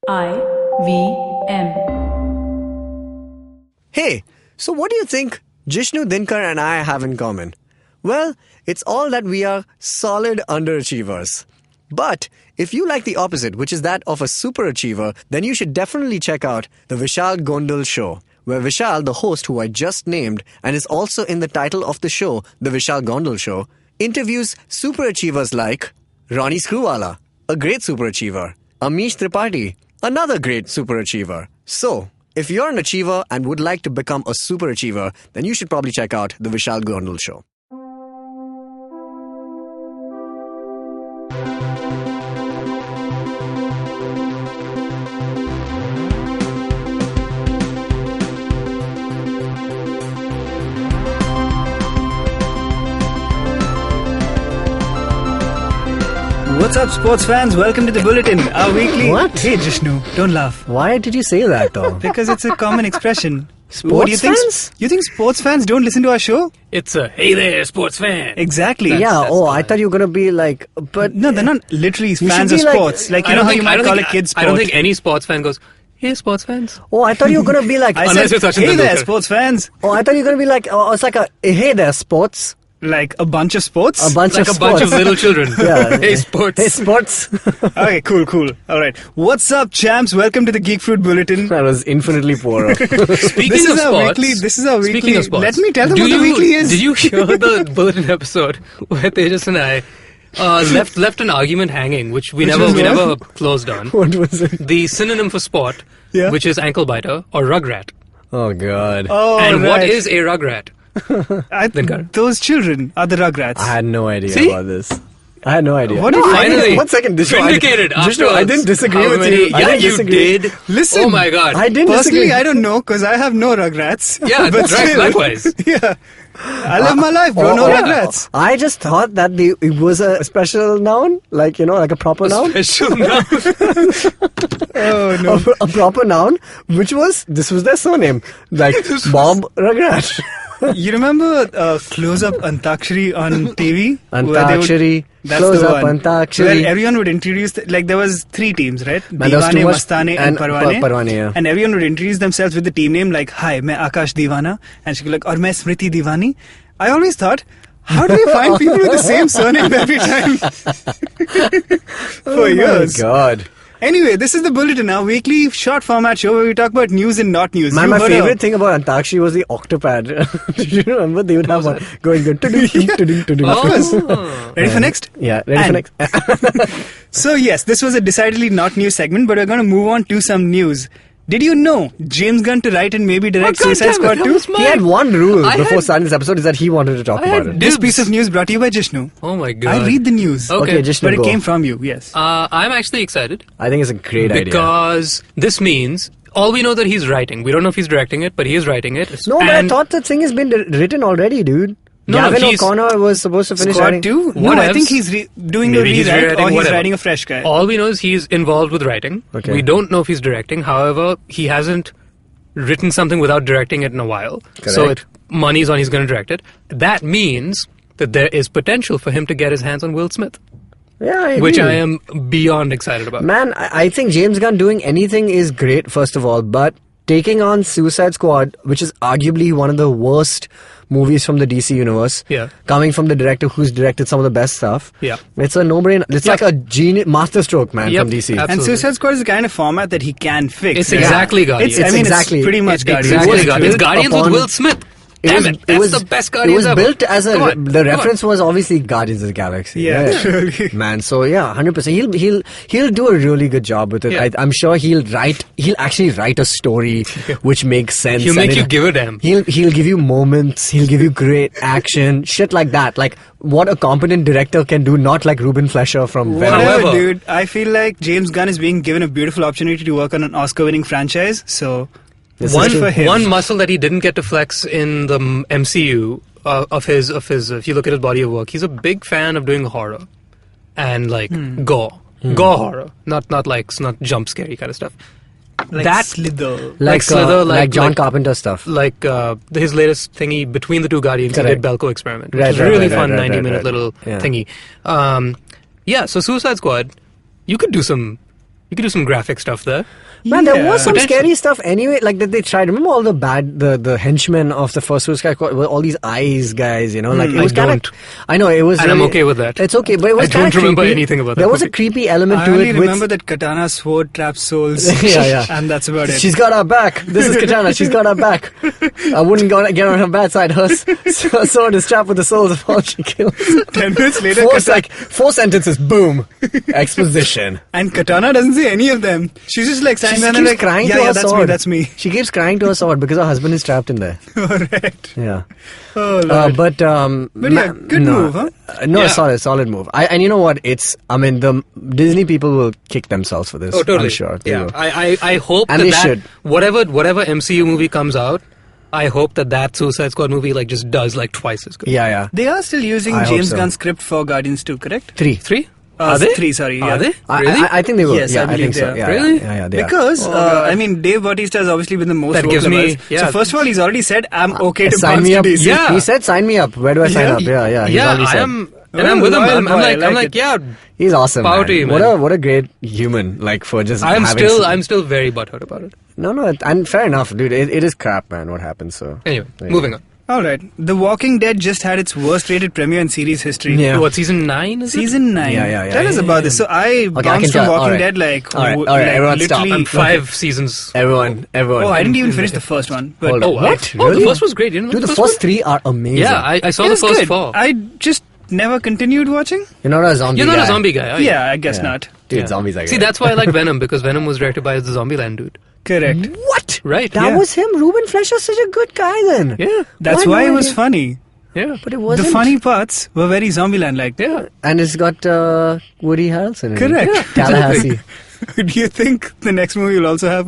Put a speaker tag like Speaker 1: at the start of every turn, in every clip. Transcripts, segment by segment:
Speaker 1: IVM.
Speaker 2: Hey, so what do you think Jishnu, Dinkar and I have in common? Well, it's all that we are solid underachievers. But if you like the opposite, which is that of a superachiever, then you should definitely check out the Vishal Gondal Show, where Vishal, the host who I just named and is also in the title of the show, The Vishal Gondal Show, interviews superachievers like Ronnie Screwwala, a great superachiever, Amish Tripathi, another great superachiever. So, if you're an achiever and would like to become a superachiever, then you should probably check out The Vishal Gondal Show.
Speaker 3: What's up, sports fans? Welcome to the Bulletin, our weekly...
Speaker 2: What?
Speaker 3: Hey, Jishnu, don't laugh.
Speaker 2: Why did you say that, though?
Speaker 3: Because it's a common expression.
Speaker 2: Sports
Speaker 3: do you think?
Speaker 2: fans?
Speaker 3: You think sports fans don't listen to our show?
Speaker 4: It's a, hey there, sports fan.
Speaker 3: Exactly.
Speaker 2: I thought you were going to be like... But
Speaker 3: No, they're not literally
Speaker 2: should
Speaker 3: fans of
Speaker 2: be like-
Speaker 3: sports. Like, you know how you might call a kid sport?
Speaker 4: I don't think any sports fan goes, hey, sports fans.
Speaker 2: Oh, I thought you were going to be like...
Speaker 3: I
Speaker 4: Unless
Speaker 3: said,
Speaker 4: you're Sachin
Speaker 3: hey there,
Speaker 4: Tendulkar.
Speaker 3: sports fans.
Speaker 2: Oh, I thought you were going to be like... Oh, it's like a... Hey there, sports.
Speaker 3: Like a bunch of sports?
Speaker 2: A bunch
Speaker 4: Like
Speaker 2: of
Speaker 4: a bunch of
Speaker 2: sports.
Speaker 4: little children.
Speaker 2: Yeah.
Speaker 4: Hey, sports.
Speaker 2: Hey, sports.
Speaker 3: Okay, cool. Alright. What's up, champs? Welcome to the Geek Fruit Bulletin.
Speaker 2: That was infinitely poorer.
Speaker 4: Speaking of sports.
Speaker 3: This is our weekly...
Speaker 4: Speaking of sports.
Speaker 3: Let me tell them
Speaker 4: do
Speaker 3: what the
Speaker 4: you-
Speaker 3: weekly is.
Speaker 4: Did you hear the Bulletin episode where Tejas and I left an argument hanging, which we
Speaker 3: Which
Speaker 4: never
Speaker 3: was
Speaker 4: we
Speaker 3: what?
Speaker 4: never closed on.
Speaker 2: What was it?
Speaker 4: The synonym for sport,
Speaker 3: Yeah.
Speaker 4: which is ankle biter or rugrat.
Speaker 2: Oh, God.
Speaker 3: Oh,
Speaker 4: And what
Speaker 3: right.
Speaker 4: is a rugrat? Dinkar.
Speaker 3: Those children are the Rugrats.
Speaker 2: I had no idea
Speaker 4: See?
Speaker 2: about this. I had no idea.
Speaker 3: What
Speaker 2: no,
Speaker 3: did you-
Speaker 2: I didn't-
Speaker 4: Finally,
Speaker 2: One second. Jishnu,
Speaker 4: vindicated
Speaker 2: Jishnu, I didn't disagree
Speaker 4: how
Speaker 2: with
Speaker 4: many-
Speaker 2: you. I
Speaker 4: Yeah,
Speaker 2: didn't
Speaker 4: you
Speaker 2: disagree.
Speaker 4: did.
Speaker 3: Listen.
Speaker 4: Oh my God.
Speaker 2: I didn't
Speaker 3: Personally,
Speaker 2: disagree.
Speaker 3: I don't know because I have no Rugrats.
Speaker 4: Yeah,
Speaker 3: but
Speaker 4: right,
Speaker 3: still,
Speaker 4: likewise.
Speaker 3: Yeah, I live my life, bro. No
Speaker 2: yeah.
Speaker 3: Rugrats.
Speaker 2: I just thought that it was a special noun, like, like a proper noun.
Speaker 4: Special noun.
Speaker 3: Oh no.
Speaker 2: A proper noun, this was their surname, like Bob Rugrat.
Speaker 3: You remember Close-Up Antakshari on TV? Where they
Speaker 2: Antakshari,
Speaker 3: that's
Speaker 2: Close
Speaker 3: the
Speaker 2: Up
Speaker 3: one.
Speaker 2: Antakshari.
Speaker 3: Where everyone would introduce, like there was 3 teams, right?
Speaker 2: Man, there was too
Speaker 3: Deewane,
Speaker 2: much-
Speaker 3: Mastane
Speaker 2: and
Speaker 3: and Parwane.
Speaker 2: Parwane, yeah.
Speaker 3: And everyone would introduce themselves with the team name like, hi, main Akash Deewana. And she'd be like, aur main Smriti Deewani. I always thought, how do you find people with the same surname every time? For years.
Speaker 2: Oh my God.
Speaker 3: Anyway, this is the Bulletin, our weekly short format show where we talk about news and not news.
Speaker 2: Man,
Speaker 3: You
Speaker 2: my
Speaker 3: heard
Speaker 2: favorite
Speaker 3: of-
Speaker 2: thing about Antakshari was the octopad. Did you remember? They would have one going good.
Speaker 4: Oh.
Speaker 3: Ready for next?
Speaker 2: Yeah, ready for next.
Speaker 3: So yes, this was a decidedly not news segment, but we're going to move on to some news. Did you know James Gunn to write and maybe direct
Speaker 4: Oh, God
Speaker 3: Suicide
Speaker 4: damn it,
Speaker 3: Squad
Speaker 4: that
Speaker 3: 2?
Speaker 4: was my-
Speaker 2: He had one rule
Speaker 4: I
Speaker 2: before
Speaker 4: had-
Speaker 2: starting this episode is that he wanted to talk
Speaker 4: I
Speaker 2: about
Speaker 4: had
Speaker 2: it.
Speaker 3: This
Speaker 4: Dibs.
Speaker 3: piece of news brought to you by Jishnu.
Speaker 4: Oh my God.
Speaker 3: I'll read the news.
Speaker 4: Okay.
Speaker 2: Okay, just
Speaker 3: But it
Speaker 2: go.
Speaker 3: came from you, yes.
Speaker 4: I'm actually excited
Speaker 2: I think it's a great idea.
Speaker 4: because this means all we know that he's writing. We don't know if he's directing it, but he is writing it.
Speaker 2: No, but I
Speaker 4: And
Speaker 2: thought the thing has been written already, dude.
Speaker 4: No,
Speaker 2: Gavin
Speaker 4: he's-
Speaker 2: O'Connor was supposed to finish
Speaker 3: Squad
Speaker 2: writing.
Speaker 3: 2? No,
Speaker 4: What
Speaker 3: I
Speaker 4: else?
Speaker 3: think he's doing
Speaker 4: Maybe
Speaker 3: a
Speaker 4: he's
Speaker 3: rewrite
Speaker 4: rewriting,
Speaker 3: or he's
Speaker 4: whatever.
Speaker 3: writing a fresh guy.
Speaker 4: all we know is he's involved with writing.
Speaker 2: Okay.
Speaker 4: We don't know if he's directing. However, he hasn't written something without directing it in a while. So
Speaker 2: Correct.
Speaker 4: money's on he's going to direct it. That means that there is potential for him to get his hands on Will Smith,
Speaker 2: Yeah, I
Speaker 4: which
Speaker 2: agree.
Speaker 4: I am beyond excited about.
Speaker 2: Man, I think James Gunn doing anything is great, first of all, but taking on Suicide Squad, which is arguably one of the worst movies from the DC universe,
Speaker 4: Yeah.
Speaker 2: coming from the director who's directed some of the best stuff,
Speaker 4: Yeah.
Speaker 2: it's a no-brainer. It's
Speaker 4: Yeah.
Speaker 2: like a genius masterstroke, man,
Speaker 4: Yep,
Speaker 2: from DC.
Speaker 4: absolutely.
Speaker 3: And Suicide Squad is the kind of format that he can fix.
Speaker 4: It's
Speaker 3: right?
Speaker 4: exactly Guardians.
Speaker 3: It's, I mean,
Speaker 2: exactly-
Speaker 3: it's pretty much
Speaker 4: It's
Speaker 3: Guardians.
Speaker 4: exactly
Speaker 2: It was
Speaker 4: Guardians.
Speaker 2: built
Speaker 4: Guardians
Speaker 2: upon-
Speaker 4: with Will Smith.
Speaker 2: It
Speaker 4: Damn
Speaker 2: was-
Speaker 4: it, that's the best
Speaker 2: It
Speaker 4: Guardians
Speaker 2: was
Speaker 4: ever.
Speaker 2: built as
Speaker 4: Come on,
Speaker 2: the
Speaker 4: come on.
Speaker 2: reference was obviously Guardians of the Galaxy.
Speaker 3: Yeah,
Speaker 2: right?
Speaker 3: surely.
Speaker 2: Man, so yeah, 100%. He'll do a really good job with it.
Speaker 4: Yeah.
Speaker 2: I'm sure he'll actually write a story which makes sense.
Speaker 4: He'll
Speaker 2: and
Speaker 4: make you give a damn.
Speaker 2: He'll give you moments. He'll give you great action, shit like that. Like what a competent director can do, not like Ruben Fleischer from Venom.
Speaker 3: Whatever,
Speaker 4: However-
Speaker 3: dude. I feel like James Gunn is being given a beautiful opportunity to work on an Oscar-winning franchise. So,
Speaker 2: This
Speaker 3: one
Speaker 2: is true.
Speaker 3: for him.
Speaker 4: One muscle that he didn't get to flex in the MCU of his. If you look at his body of work, he's a big fan of doing horror and like gore horror, not jump scary kind of stuff.
Speaker 3: Like
Speaker 4: that
Speaker 3: Slither.
Speaker 4: like Slither,
Speaker 2: like John
Speaker 4: like-
Speaker 2: Carpenter stuff.
Speaker 4: like his latest thingy between the two Guardians, he
Speaker 2: Correct.
Speaker 4: did Belko Experiment, which
Speaker 2: Right,
Speaker 4: is
Speaker 2: right,
Speaker 4: really
Speaker 2: right,
Speaker 4: fun,
Speaker 2: right,
Speaker 4: 90-minute
Speaker 2: right.
Speaker 4: little
Speaker 2: Yeah.
Speaker 4: thingy. Yeah, so Suicide Squad, you could do some You could do some graphic stuff there.
Speaker 2: Man, there was some
Speaker 4: Potentially.
Speaker 2: scary stuff anyway, like that they tried. Remember all the henchmen of the first Suicide Squad, with all these eyes, guys, you know, like it was kind of. I know it was.
Speaker 4: And I'm okay with that.
Speaker 2: It's okay, but it was
Speaker 4: I don't
Speaker 2: kinda
Speaker 4: remember
Speaker 2: creepy.
Speaker 4: anything about that
Speaker 2: There was a
Speaker 4: movie.
Speaker 2: creepy element
Speaker 3: I
Speaker 2: to
Speaker 3: only
Speaker 2: it.
Speaker 3: remember that Katana sword traps souls.
Speaker 2: Yeah.
Speaker 3: And that's about it.
Speaker 2: She's got our back. This is Katana. She's got our back. I wouldn't get on her bad side. Her sword is trapped with the souls of all she kills.
Speaker 3: 10 minutes later,
Speaker 2: Four sentences. Boom. Exposition.
Speaker 3: and Katana doesn't say any of them. She's just like
Speaker 2: She
Speaker 3: standing there
Speaker 2: keeps
Speaker 3: like,
Speaker 2: crying
Speaker 3: yeah,
Speaker 2: to
Speaker 3: yeah,
Speaker 2: her
Speaker 3: that's
Speaker 2: sword.
Speaker 3: That's me.
Speaker 2: She keeps crying to her sword because her husband is trapped in there.
Speaker 3: Alright.
Speaker 2: Yeah.
Speaker 3: Oh, Lord.
Speaker 2: But
Speaker 3: yeah, good move, huh?
Speaker 2: No,
Speaker 4: Yeah.
Speaker 2: solid move. And you know what? The Disney people will kick themselves for this.
Speaker 4: Oh, totally.
Speaker 2: I'm sure. They
Speaker 4: Yeah,
Speaker 2: will.
Speaker 4: I hope
Speaker 2: And
Speaker 4: that,
Speaker 2: they
Speaker 4: that
Speaker 2: should.
Speaker 4: whatever MCU movie comes out, I hope that Suicide Squad movie like just does like twice as good.
Speaker 2: Yeah.
Speaker 3: They are still using
Speaker 2: I hope
Speaker 3: James
Speaker 2: so.
Speaker 3: Gunn's script for Guardians 2, correct?
Speaker 2: 3.
Speaker 4: 3? Are they?
Speaker 3: 3, sorry.
Speaker 4: Are
Speaker 3: yeah.
Speaker 4: they?
Speaker 2: I-
Speaker 4: Really?
Speaker 2: I think they will.
Speaker 3: Yes,
Speaker 2: yeah,
Speaker 3: I believe
Speaker 2: think so.
Speaker 3: they are.
Speaker 2: Yeah,
Speaker 4: Really?
Speaker 2: Yeah, they are.
Speaker 3: Because,
Speaker 4: God.
Speaker 3: I mean, Dave Bautista has obviously been the most
Speaker 4: That
Speaker 3: vocal
Speaker 4: gives me-
Speaker 3: about it.
Speaker 4: yeah.
Speaker 3: So first of all, he's already said, I'm okay to
Speaker 2: Sign
Speaker 3: bounce
Speaker 2: me
Speaker 3: to
Speaker 2: up.
Speaker 3: DC.
Speaker 4: Yeah.
Speaker 2: He said, "Sign me up." Where do I sign up? Yeah. He's already
Speaker 4: I
Speaker 2: said.
Speaker 4: am, and I'm with him.
Speaker 3: Loyal
Speaker 4: I'm
Speaker 3: boy, I
Speaker 4: like,
Speaker 3: like it.
Speaker 4: yeah.
Speaker 2: He's awesome.
Speaker 4: Power to you, man.
Speaker 2: What a great human. Like for just.
Speaker 4: I'm
Speaker 2: having
Speaker 4: still very butthurt about it.
Speaker 2: No, and fair enough, dude. It is crap, man. What happened? So
Speaker 4: Anyway,
Speaker 2: there you
Speaker 4: moving
Speaker 2: go.
Speaker 4: on.
Speaker 3: Alright. The Walking Dead just had its worst rated premiere in series history.
Speaker 2: Yeah.
Speaker 4: What, season 9 is it?
Speaker 3: Season 9.
Speaker 2: Yeah.
Speaker 3: Tell us about this. So I
Speaker 2: I can
Speaker 3: bounced from
Speaker 2: tell.
Speaker 3: Walking
Speaker 2: Alright.
Speaker 3: Dead like,
Speaker 2: Alright,
Speaker 3: like
Speaker 2: everyone stop.
Speaker 3: literally.
Speaker 4: I'm 5 seasons.
Speaker 2: Everyone.
Speaker 3: Oh, I didn't even finish the first one. But
Speaker 2: Hold
Speaker 4: Oh,
Speaker 2: on. What?
Speaker 4: Oh, the
Speaker 2: Really?
Speaker 4: first was great. You know
Speaker 2: Dude, the
Speaker 4: first
Speaker 2: first
Speaker 4: one?
Speaker 2: 3 are amazing.
Speaker 4: Yeah, I saw
Speaker 3: it
Speaker 4: the
Speaker 3: was
Speaker 4: first
Speaker 3: good.
Speaker 4: 4.
Speaker 3: I just never continued watching.
Speaker 2: You're not a zombie.
Speaker 4: You're not
Speaker 2: guy.
Speaker 4: a zombie guy, are you?
Speaker 3: Yeah, I guess
Speaker 2: Yeah.
Speaker 3: not.
Speaker 2: Dude,
Speaker 4: Yeah.
Speaker 2: zombies are
Speaker 4: See,
Speaker 2: great.
Speaker 4: that's why I like Venom, because Venom was directed by the Zombieland dude.
Speaker 3: Correct.
Speaker 2: What?
Speaker 4: Right.
Speaker 2: That
Speaker 3: Yeah.
Speaker 2: was him. Ruben Fleischer's such a good guy then.
Speaker 4: Yeah.
Speaker 3: That's
Speaker 2: Why
Speaker 3: why it
Speaker 2: no
Speaker 3: was
Speaker 2: idea?
Speaker 3: funny.
Speaker 4: Yeah.
Speaker 2: But it
Speaker 3: The
Speaker 2: wasn't.
Speaker 3: funny parts were very Zombieland-like.
Speaker 4: Yeah.
Speaker 2: And it's got Woody Harrelson in
Speaker 3: Correct.
Speaker 2: it. Tallahassee.
Speaker 3: Do you think the next movie will also have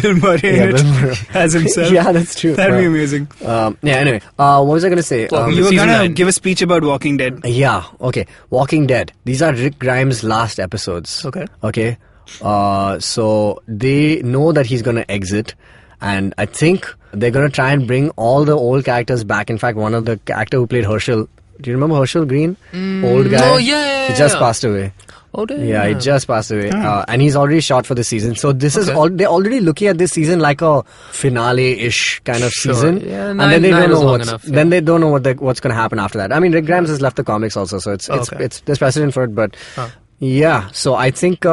Speaker 3: Bill Murray
Speaker 2: Yeah,
Speaker 3: in
Speaker 2: Bill
Speaker 3: it
Speaker 2: Murray.
Speaker 3: as himself?
Speaker 2: Yeah, that's true.
Speaker 3: That'd be
Speaker 2: Well,
Speaker 3: amazing.
Speaker 2: Anyway, what was I going to say?
Speaker 4: Well,
Speaker 3: You were
Speaker 4: Season
Speaker 3: gonna
Speaker 4: 9.
Speaker 3: give a speech about Walking Dead.
Speaker 2: Yeah, okay. Walking Dead. These are Rick Grimes' last episodes.
Speaker 4: Okay.
Speaker 2: Okay. So they know that he's going to exit, and I think they're going to try and bring all the old characters back. In fact, one of the actor who played Herschel. Do you remember Herschel Green? Old guy.
Speaker 4: Oh, yeah.
Speaker 2: He just passed away.
Speaker 4: Oh, damn.
Speaker 2: Yeah, he just passed away, and he's already shot for the season. So this is
Speaker 4: Okay.
Speaker 2: all. They're already looking at this season like a finale-ish kind of
Speaker 4: Sure.
Speaker 2: season,
Speaker 4: Yeah,
Speaker 2: and then they
Speaker 4: nine
Speaker 2: don't
Speaker 4: is
Speaker 2: know
Speaker 4: long
Speaker 2: what's.
Speaker 4: enough, yeah.
Speaker 2: Then they don't know what's going to happen after that. I mean, Rick Grimes has left the comics also, so it's
Speaker 4: Okay.
Speaker 2: there's precedent for it, but.
Speaker 4: Huh.
Speaker 2: Yeah, so I think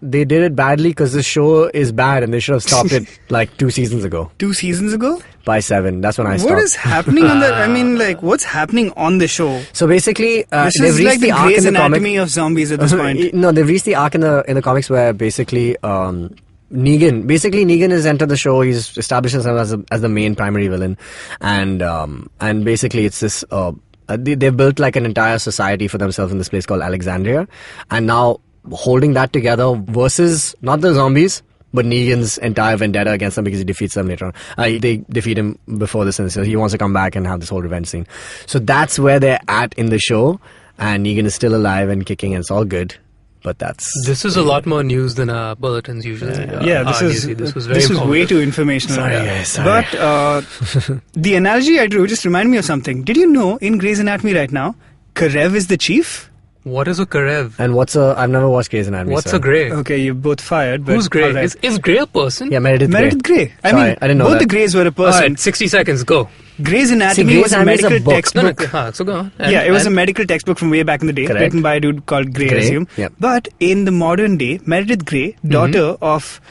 Speaker 2: they did it badly because the show is bad and they should have stopped it like 2 seasons ago
Speaker 3: 2 seasons ago?
Speaker 2: by 7. That's when I stopped.
Speaker 3: What is happening on the... I mean, like, what's happening on the show?
Speaker 2: So basically,
Speaker 3: This
Speaker 2: they've
Speaker 3: is
Speaker 2: reached
Speaker 3: like the
Speaker 2: arc
Speaker 3: Grey's
Speaker 2: in the comic.
Speaker 3: Anatomy of zombies at this point.
Speaker 2: No, they've reached the arc in the comics where basically Negan has entered the show. He's established himself as the main primary villain, and basically it's this. They've built like an entire society for themselves in this place called Alexandria, and now holding that together versus not the zombies, but Negan's entire vendetta against them because he defeats them later on. They defeat him before this, and so he wants to come back and have this whole revenge scene. So that's where they're at in the show, and Negan is still alive and kicking, and it's all good. But that's
Speaker 4: This is a lot more news than bulletins usually.
Speaker 3: Yeah, this
Speaker 4: was very
Speaker 3: way
Speaker 4: informative.
Speaker 3: too informational.
Speaker 2: Sorry, guys, sorry.
Speaker 3: But the analogy I drew just reminded me of something. Did you know in Grey's Anatomy right now, Karev is the chief?
Speaker 4: What is a Karev?
Speaker 2: And I've never watched Grey's Anatomy.
Speaker 4: What's
Speaker 2: so.
Speaker 4: a Grey?
Speaker 3: Okay, you're both fired. But
Speaker 4: Who's Grey?
Speaker 3: all right.
Speaker 4: Is Grey a person?
Speaker 2: Yeah, Meredith Grey.
Speaker 3: Meredith Grey. I
Speaker 2: Sorry,
Speaker 3: mean,
Speaker 2: I didn't know
Speaker 3: both
Speaker 2: that.
Speaker 3: the Greys were a
Speaker 4: All
Speaker 3: person.
Speaker 4: right, 60 seconds, go.
Speaker 3: Grey's Anatomy
Speaker 2: Grey's
Speaker 3: was a
Speaker 2: Anatomy is a
Speaker 3: medical
Speaker 2: book.
Speaker 4: No, no,
Speaker 3: textbook.
Speaker 4: so go on.
Speaker 3: Yeah, it was a
Speaker 4: and-
Speaker 3: medical textbook from way back in the day,
Speaker 2: Correct.
Speaker 3: written by a dude called Grey, I
Speaker 2: Grey,
Speaker 3: assume.
Speaker 2: yep.
Speaker 3: But in the modern day, Meredith Grey, daughter of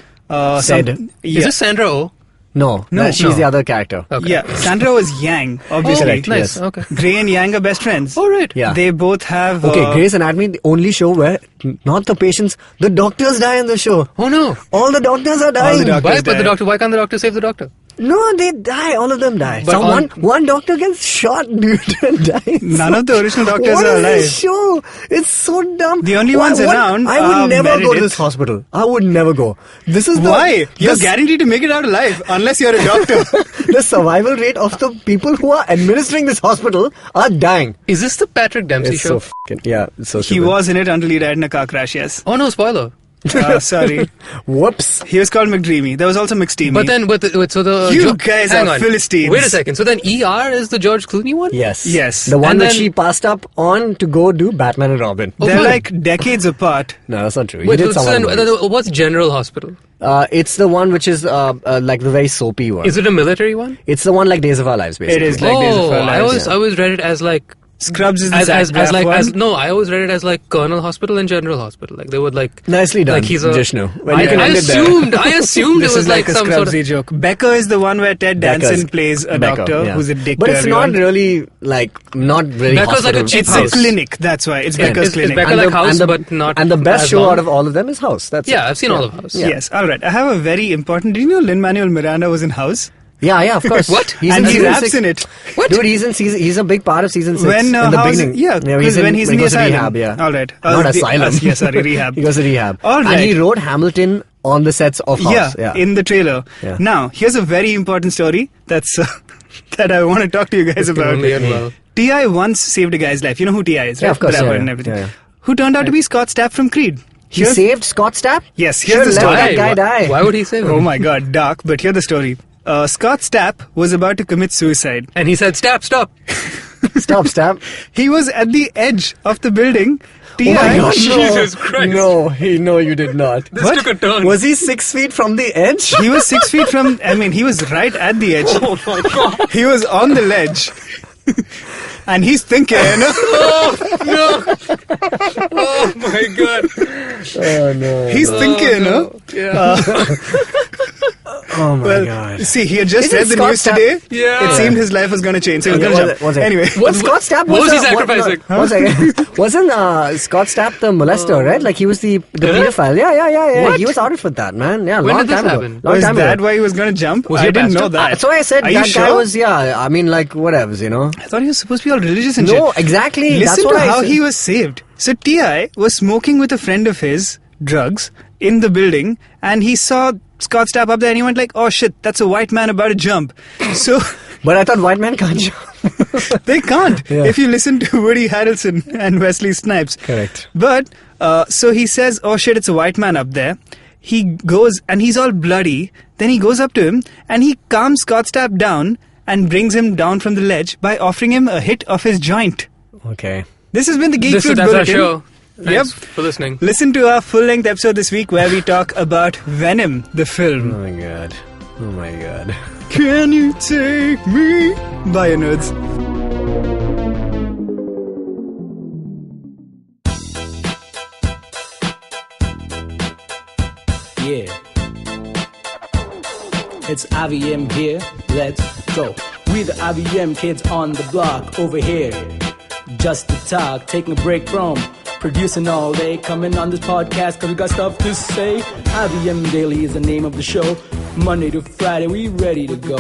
Speaker 2: Said.
Speaker 4: Is this Sandra Oh?
Speaker 2: No,
Speaker 3: No,
Speaker 2: she's
Speaker 3: no.
Speaker 2: the other character.
Speaker 4: Okay.
Speaker 3: Yeah, Sandra was Yang, obviously.
Speaker 2: Correct,
Speaker 4: Nice.
Speaker 2: yes.
Speaker 4: Okay.
Speaker 3: Grey and Yang are best friends.
Speaker 4: All right.
Speaker 2: Yeah.
Speaker 3: They both have...
Speaker 2: Okay, Grey's Anatomy, the only show where not the patients, the doctors die in the show.
Speaker 4: Oh no.
Speaker 2: All the doctors are dying.
Speaker 3: doctors-
Speaker 4: Why can't the doctor save the doctor?
Speaker 2: No, they die. All of them die.
Speaker 4: But
Speaker 2: One doctor gets shot, dude, and dies.
Speaker 3: None of the original doctors
Speaker 2: What
Speaker 3: are
Speaker 2: is
Speaker 3: alive.
Speaker 2: this show? It's so dumb.
Speaker 3: The only ones around
Speaker 2: I
Speaker 3: are
Speaker 2: would never go to
Speaker 3: Meredith.
Speaker 2: this hospital. I would never go. This is
Speaker 3: Why? You're
Speaker 2: the,
Speaker 3: guaranteed to make it out alive unless you're a doctor.
Speaker 2: the survival rate of the people who are administering this hospital are dying.
Speaker 4: Is this the Patrick Dempsey
Speaker 2: It's
Speaker 4: show?
Speaker 2: so fucking, yeah, it's so
Speaker 3: He
Speaker 2: stupid.
Speaker 3: was in it until he died in a car crash, yes.
Speaker 4: Oh no, spoiler.
Speaker 3: Sorry.
Speaker 2: Whoops.
Speaker 3: He was called McDreamy. There was also McSteamy.
Speaker 4: So the
Speaker 3: You guys
Speaker 4: hang
Speaker 3: are
Speaker 4: on.
Speaker 3: Philistines.
Speaker 4: Wait a second. So then ER is the George Clooney one?
Speaker 2: Yes.
Speaker 3: Yes.
Speaker 2: The one
Speaker 4: And
Speaker 2: which
Speaker 4: then-
Speaker 2: he passed up on to go do Batman and Robin.
Speaker 4: Oh,
Speaker 3: They're
Speaker 4: fine.
Speaker 3: like decades apart.
Speaker 2: No, that's not true. He
Speaker 4: Wait,
Speaker 2: did
Speaker 4: so
Speaker 2: someone
Speaker 4: then, what's General Hospital?
Speaker 2: It's the one which is like the very soapy one.
Speaker 4: Is it a military one?
Speaker 2: It's the one like Days of Our Lives, basically.
Speaker 3: It is like Days of Our
Speaker 4: I
Speaker 3: Lives.
Speaker 4: always read it as like
Speaker 3: Scrubs is the
Speaker 4: as
Speaker 3: Zach Braff
Speaker 4: like
Speaker 3: one.
Speaker 4: no, I always read it as like Colonel Hospital and General Hospital. Like they would like
Speaker 2: Nicely done,
Speaker 4: like he's a
Speaker 2: Jishnu. Well, you can
Speaker 4: I
Speaker 2: end it there.
Speaker 4: assumed
Speaker 3: This
Speaker 4: it was
Speaker 3: is like a
Speaker 4: some sort
Speaker 3: Scrubsy
Speaker 4: of
Speaker 3: joke. Becker is the one where Ted Danson
Speaker 2: Becker's-
Speaker 3: plays a
Speaker 2: Becker,
Speaker 3: doctor
Speaker 2: yeah.
Speaker 3: who's a dick
Speaker 2: But
Speaker 3: to
Speaker 2: it's
Speaker 3: everyone.
Speaker 2: not really not really
Speaker 4: Becker's like a
Speaker 2: hospital.
Speaker 4: cheap
Speaker 3: It's
Speaker 4: house.
Speaker 3: a clinic, that's why. It's Becker's
Speaker 4: it's
Speaker 3: clinic.
Speaker 4: Becker like House, but not
Speaker 2: And the best
Speaker 4: as
Speaker 2: show
Speaker 4: long.
Speaker 2: out of all of them is House. That's
Speaker 4: Yeah,
Speaker 2: it.
Speaker 4: I've seen all of House.
Speaker 2: Yeah.
Speaker 3: Yes, alright. I have a very important... Did you know Lin-Manuel Miranda was in House?
Speaker 2: Yeah, of course.
Speaker 4: What?
Speaker 2: He's
Speaker 3: And
Speaker 2: in
Speaker 3: he
Speaker 2: season
Speaker 3: raps
Speaker 2: 6.
Speaker 3: in it.
Speaker 4: What?
Speaker 2: Dude, he's a big part of season 6
Speaker 3: When
Speaker 2: in the
Speaker 3: House...
Speaker 2: beginning.
Speaker 3: Yeah, because when he's in the
Speaker 2: goes to
Speaker 3: asylum.
Speaker 2: rehab, yeah.
Speaker 3: Alright.
Speaker 2: Not asylum.
Speaker 3: Yeah, sorry, rehab.
Speaker 2: He goes to rehab.
Speaker 3: All
Speaker 2: And
Speaker 3: right.
Speaker 2: he wrote Hamilton on the sets of House.
Speaker 3: Yeah, in the trailer.
Speaker 2: Yeah.
Speaker 3: Now, here's a very important story that's that I want to talk to you guys
Speaker 4: This can
Speaker 3: about.
Speaker 4: only end well.
Speaker 3: T.I. once saved a guy's life. You know who T.I. is, right?
Speaker 2: Yeah, of course,
Speaker 3: The rapper
Speaker 2: yeah,
Speaker 3: and
Speaker 2: yeah.
Speaker 3: everything.
Speaker 2: Yeah, yeah.
Speaker 3: Who turned out to be Scott Stapp from Creed.
Speaker 2: He saved Scott Stapp?
Speaker 3: Yes,
Speaker 2: Sure,
Speaker 3: here's the
Speaker 2: let
Speaker 3: story.
Speaker 2: that guy die.
Speaker 4: Why would he say that?
Speaker 3: Oh my god, dark, but here's the story. Scott Stapp was about to commit suicide.
Speaker 4: And he said, "Stop!
Speaker 2: Stop.
Speaker 3: He was at the edge of the building.
Speaker 2: Oh my
Speaker 3: T.I.
Speaker 2: God,
Speaker 4: Jesus Christ.
Speaker 2: No, you did not.
Speaker 4: This
Speaker 3: What?
Speaker 4: took a turn."
Speaker 2: Was he 6 feet from the edge?
Speaker 3: He was 6 feet from... I mean, he was right at the edge.
Speaker 4: Oh my God!
Speaker 3: He was on the ledge. And he's thinking...
Speaker 4: No! Oh my God!
Speaker 2: Oh no.
Speaker 3: He's thinking, huh?
Speaker 4: Yeah.
Speaker 2: Oh my
Speaker 3: Well,
Speaker 2: god.
Speaker 3: see, he had just
Speaker 2: Isn't
Speaker 3: read the
Speaker 2: Scott
Speaker 3: news
Speaker 2: Stapp-
Speaker 3: today.
Speaker 4: Yeah.
Speaker 3: It seemed his life was going to change. So he was
Speaker 2: Yeah,
Speaker 3: going to
Speaker 2: one
Speaker 3: jump.
Speaker 2: second.
Speaker 3: Anyway.
Speaker 2: What Scott Stapp
Speaker 4: what was he
Speaker 2: a-
Speaker 4: sacrificing?
Speaker 2: One second. Wasn't Scott Stapp the molester, right? Like he was the pedophile. Yeah.
Speaker 4: What?
Speaker 2: He was outed for that, man. Yeah,
Speaker 4: When
Speaker 2: long
Speaker 4: did this
Speaker 2: time ago.
Speaker 4: happen?
Speaker 2: Long
Speaker 3: Was
Speaker 2: time
Speaker 3: that
Speaker 2: ago.
Speaker 3: why he was going to jump?
Speaker 4: Was he
Speaker 3: I
Speaker 4: a
Speaker 3: didn't know
Speaker 4: bastard?
Speaker 3: that.
Speaker 2: So I said
Speaker 3: Are
Speaker 2: that
Speaker 3: you
Speaker 2: guy
Speaker 3: sure?
Speaker 2: was, yeah, I mean, like, whatevs, you know?
Speaker 3: I thought he was supposed to be all religious and
Speaker 2: No,
Speaker 3: shit.
Speaker 2: exactly.
Speaker 3: Listen
Speaker 2: That's
Speaker 3: to
Speaker 2: what I
Speaker 3: how
Speaker 2: said.
Speaker 3: he was saved. So T.I. was smoking with a friend of his, drugs, in the building, and he saw Scott Stapp up there and he went like, oh shit, that's a white man about to jump. So
Speaker 2: But I thought white man can't jump.
Speaker 3: they can't
Speaker 2: Yeah.
Speaker 3: if you listen to Woody Harrelson and Wesley Snipes.
Speaker 2: Correct.
Speaker 3: But, so he says, oh shit, it's a white man up there. He goes and he's all bloody. Then he goes up to him and he calms Scott Stapp down and brings him down from the ledge by offering him a hit of his joint.
Speaker 2: Okay.
Speaker 3: This has been the Geek
Speaker 4: That's
Speaker 3: Fruit
Speaker 4: our
Speaker 3: Bulletin.
Speaker 4: show. Thanks
Speaker 3: Yep.
Speaker 4: for listening.
Speaker 3: Listen to our full-length episode this week where we talk about Venom, the
Speaker 2: Oh
Speaker 3: film.
Speaker 2: my god. Oh my god.
Speaker 3: Can you take me? Bye, nerds.
Speaker 1: Yeah. It's IVM here, let's go. We the IVM kids on the block over here. Just to talk, taking a break from producing all day. Coming on this podcast cause we got stuff to say. IVM Daily is the name of the show. Monday to Friday, we ready to go.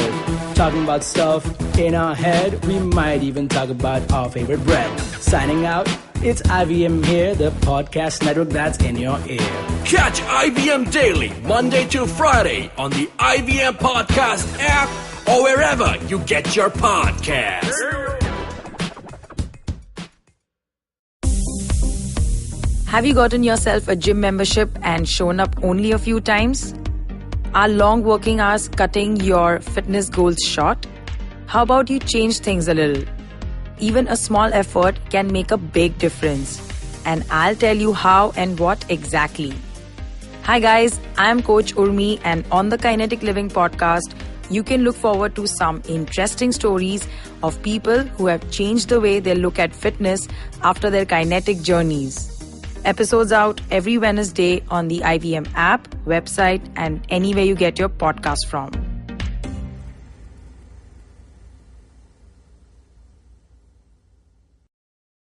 Speaker 1: Talking about stuff in our head. We might even talk about our favorite bread. Signing out, it's IVM here, the podcast network that's in your ear.
Speaker 5: Catch IBM Daily Monday to Friday on the IBM Podcast app or wherever you get your podcasts.
Speaker 6: Have you gotten yourself a gym membership and shown up only a few times? Are long working hours cutting your fitness goals short? How about you change things a little? Even a small effort can make a big difference. And I'll tell you how and what exactly. Hi guys, I'm Coach Urmi, and on the Kinetic Living podcast, you can look forward to some interesting stories of people who have changed the way they look at fitness after their kinetic journeys. Episodes out every Wednesday on the IVM app, website, and anywhere you get your podcast from.